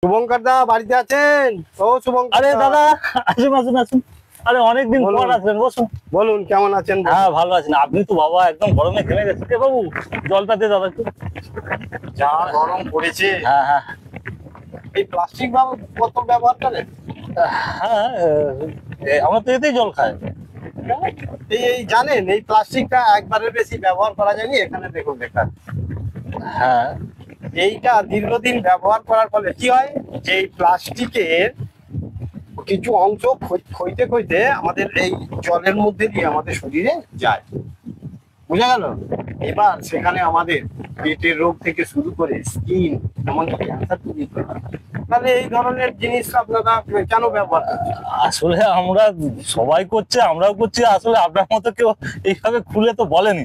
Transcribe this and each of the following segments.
শুভঙ্কর দা বাড়িতে আছেন? ও শুভঙ্কর, আরে দাদা আসুন আসুন আসুন। আরে অনেকদিন পর আসলেন, বসুন। বলুন কেমন আছেন? হ্যাঁ ভালো আছেন। আপনি তো বাবা একদম গরমে ঘেমে গেছেন। বাবু জলটা দে দাদা একটু। যা গরম পড়েছে। হ্যাঁ হ্যাঁ এই প্লাস্টিক বোতল ব্যবহার করেন? হ্যাঁ, আমরা তো এতেই জল খাই। এই জানেন এই প্লাস্টিকটা একবারের বেশি ব্যবহার করা যায়নি। এখানে দেখুন লেখা। হ্যাঁ এইটা দীর্ঘদিন ব্যবহার করার ফলে কি হয়, যে এই প্লাস্টিকের কিছু অংশ ক্ষইতে ক্ষইতে আমাদের এই জলের মধ্যে দিয়ে আমাদের শরীরে যায়, বুঝা গেল? এবার সেখানে আমাদের পেটের রোগ থেকে শুরু করে স্কিন এমনকি ক্যান্সার তৈরি করে। তাহলে এই ধরনের জিনিস আপনারা কেন ব্যবহার করছেন? আসলে আমরা সবাই করছে, আমরাও করছি। আসলে আপনার মতো কেউ এইভাবে খুলে তো বলেনি।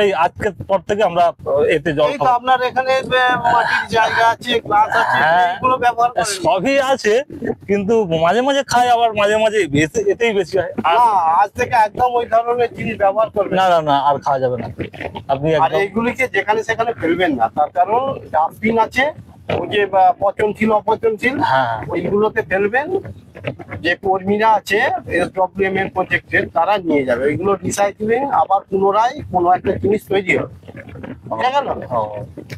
এই আজকের পর থেকে আমরা এতে জল এই তো আপনার এখানে মাটির জায়গা আছে, গ্লাস আছে, এগুলো ব্যবহার করেন? সবই আছে, কিন্তু মাঝে মাঝে খাই, আবার মাঝে মাঝে এতেই বেশি হয়। না, আজ থেকে একদম ওই ধরনের জিনিস ব্যবহার করবেন না না না, আর খাওয়া যাবে না। আপনি আর এইগুলিকে যেখানে সেখানে ফেলবেন না, তার কারণ ডাস্টবিন আছে, ওই যে পচনশীল অপচনশীল, ওইগুলোতে ফেলবেন। যে কর্মীরা আছে SWM এর প্রজেক্টের, তারা নিয়ে যাবে ওইগুলো রিসাইক্লিং, আবার পুনরায় কোনো একটা জিনিস তৈরি হবে, বুঝা গেল?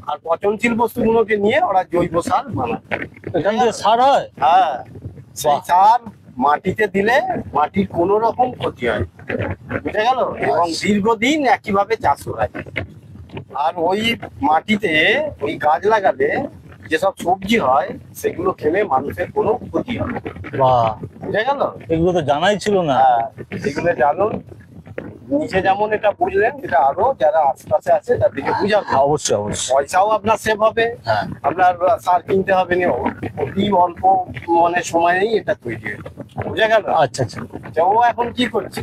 আর পচনশীল বস্তুগুলোকে নিয়ে ওরা জৈব সার বানায়। সার হয়? হ্যাঁ, সেই সার মাটিতে দিলে মাটির কোনো রকম ক্ষতি হয়, বুঝা গেল? এবং দীর্ঘদিন একইভাবে চাষ করা যায়। আর ওই মাটিতে ওই গাছ লাগালে যেসব সবজি হয় সেগুলো খেলে মানুষের কোনো ক্ষতি হয়। বাহ, বুঝা গেল? এগুলো তো জানাই ছিল না। এগুলো জানুন, নিজে যেমন এটা বুঝলেন, এটা আরো যারা আশপাশে আছে তাদেরকে বুঝাবে। অবশ্যই অবশ্যই। পয়সাও আপনার সেভ হবে, আপনার সার কিনতে হবে না, অতি অল্প মানে সময়েই এটা তৈরি হয়ে যাবে, বুঝা গেল? আচ্ছা আচ্ছা। ও এখন কি করছে?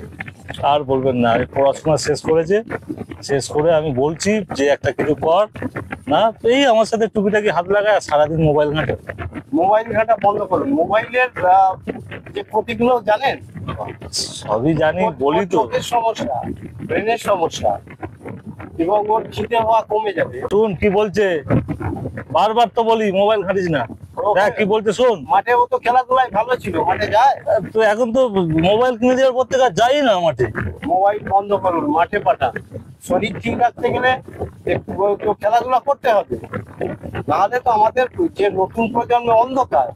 আর বলবেন না, পড়াশোনা শেষ করেছে, শেষ করে আমি বলছি যে একটা কিছু কর না, এই আমার সাথে টুকিটাকি হাত লাগায় আর সারাদিন মোবাইল ঘাঁটে। মোবাইল ঘাঁটা বন্ধ করুন। মোবাইলের যে ক্ষতিগুলো জানেন? সবই জানি, বলি তো। চোখের সমস্যা, ব্রেনের সমস্যা, এবং ওর খিদে হওয়া কমে যাবে। শুন কি বলছে, বারবার তো বলি মোবাইল ঘাঁটিস না। দেখ কি বলছে শোন। মাঠে ও তো খেলাধুলায় ভালো ছিল, মাঠে যায় তো এখন তো মোবাইল কিনে দেওয়ার পর থেকে যাই না মাঠে। মোবাইল বন্ধ করুন, মাঠে পাঠান। শরীর ঠিক রাখতে গেলে একটু খেলাধুলা করতে হবে, নাহলে তো আমাদের যে নতুন প্রজন্ম অন্ধকার।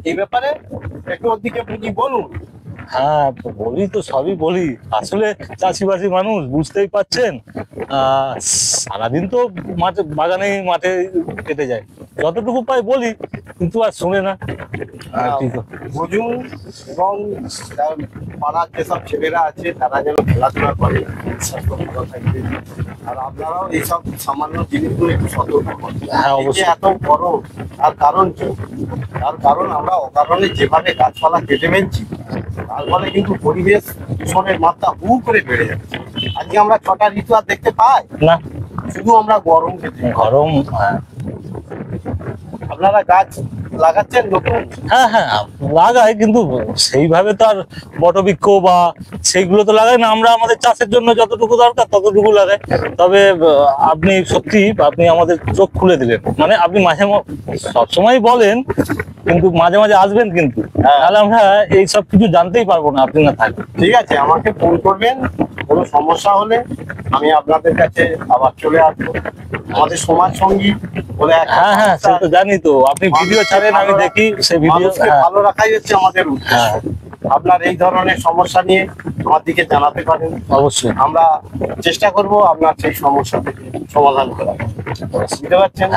এই ব্যাপারে একটু ওর দিকে বুঝি বলুন। হ্যাঁ বলি তো, সবই বলি। আসলে চাষিবাসী মানুষ, বুঝতেই পাচ্ছেন। সারাদিন তো মাঠে বাগানে মাঠে কেটে যায়, যতটুকু পাই বলি, কিন্তু আর শোনে না। বুঝুন, এবং পাড়ার যেসব ছেলেরা আছে তারা যেন খেলাধুলা করে, ভালো থাকবে। আর আপনারাও এইসব সামান্য জিনিসগুলো একটু সতর্ক করবেন। এত বড় তার কারণ কি? তার কারণ আমরা অকারণে যেভাবে গাছপালা কেটে ফেলছি, তার ফলে কিন্তু পরিবেশ দূষণের মাত্রা হু করে বেড়ে যাচ্ছে। আজকে আমরা 6টা ঋতু আর দেখতে পাই না, শুধু আমরা গরম গরম। আপনারা গাছ লাগাচ্ছেন নতুন? হ্যাঁ হ্যাঁ লাগাই, কিন্তু সেইভাবে তো আর বটবৃক্ষ বা সেইগুলো তো লাগাই না। আমরা আমাদের চাষের জন্য যতটুকু দরকার ততটুকু লাগাই। তবে আপনি সত্যি, আপনি আমাদের চোখ খুলে দিলেন। মানে আপনি মাঝে সবসময় বলেন, কিন্তু মাঝে মাঝে আসবেন, কিন্তু তাহলে আমরা এই সব কিছু জানতেই পারবো না আপনি না থাকবেন। ঠিক আছে, আমাকে ফোন করবেন, কোনো সমস্যা হলে আমি আপনাদের কাছে আবার চলে আসবো। আমাদের সমাজ সঙ্গী বলে, হ্যাঁ হ্যাঁ সে তো জানি তো, আপনি ভিডিও ছাড়েন, আমি দেখি সেই ভিডিও। ভালো রাখাই হচ্ছে আমাদের উদ্দেশ্য। আপনার এই ধরনের সমস্যা নিয়ে আমার দিকে জানাতে পারেন, অবশ্যই আমরা চেষ্টা করব আপনার সেই সমস্যা থেকে সমাধান করার। বুঝতে পারছেন?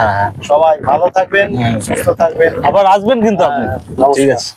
সবাই ভালো থাকবেন, সুস্থ থাকবেন, আবার আসবেন কিন্তু আপনি। ঠিক আছে।